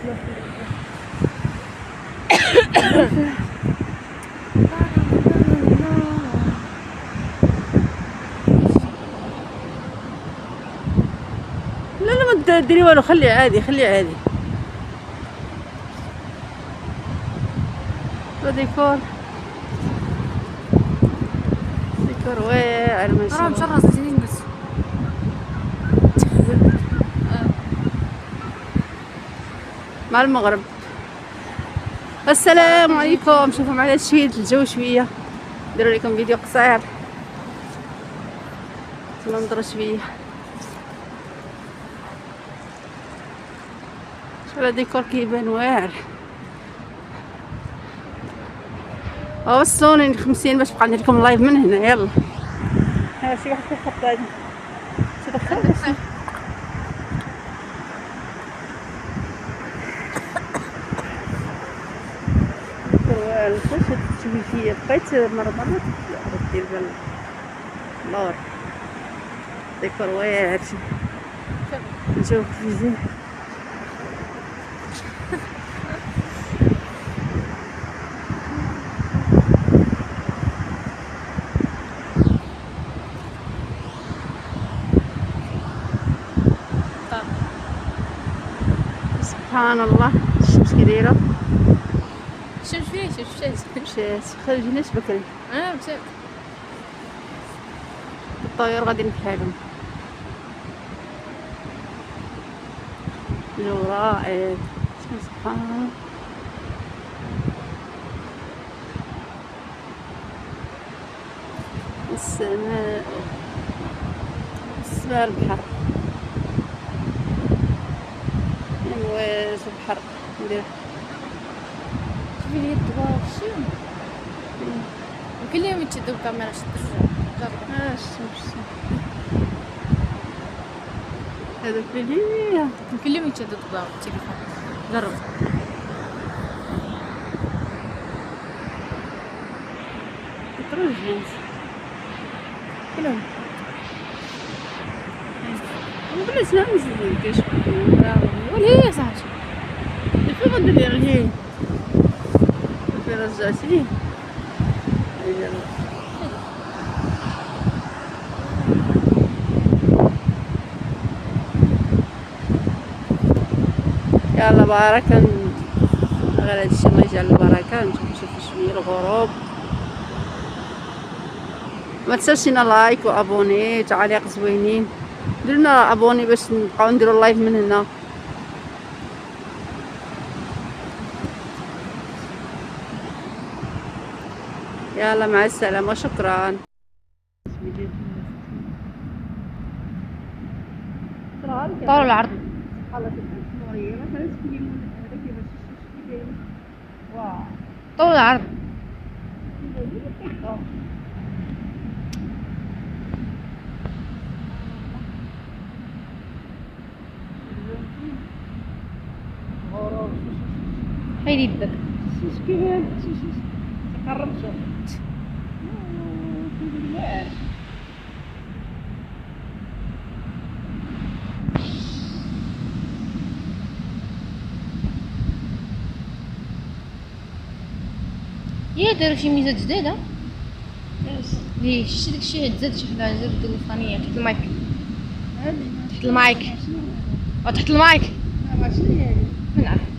لا لا ما تديري والو، خليه عادي خليه عادي. ديكور ديكور واعر ما شاء راه الله. مشرس زين بس. مع المغرب. السلام عليكم. شوفوا معنا شويه الجو شويه، ندير لكم فيديو قصير ننظر شويه. شوفوا الديكور كيبان واعر. وصلوني 50 باش نبقى ندير لكم لايف من هنا. يلا ها شي واحد كيحط هادي شي دخل فاش تشوفي فيا بقيت مرة دير بال لور ديكور واعر. الجو كيف زين. سبحان الله الشمس كي دايره. الشمس فين؟ مشات خرجناش بكري. مشات. الطيور غاديين بحالهم. جو رائع. سبحان الله. السماء البحر امواج البحر. ندير شوفي لي الضوء في الشمس. وكل يوم تشدوا الكاميرا جربوا. الشمس هذا كلية كل يوم تشدوا الضوء في التليفون جربوا. ترجمت كلهم بلاش لا مزيان كيشوفوا ولا هي صاحبتي كيف غندير ليه كيف رجعتيه. يلا بركة غير هادشي الله يجعل البركة. نشوفو شوية الغروب. ما تنساوش لينا لايك وابوني تعاليق زوينين. درنا ابوني باش نبقاو نديرو اللايف من هنا. يلا مع السلامة وشكرا. طول العرض. طول العرض. حيد يدك. قرب شوف. يا داروا شي ميزه جديده. ليه شتي داكشي تزاد شي حاجه زاد الفانيه تحت المايك. تحت المايك او تحت المايك. ماشي هي من عرف.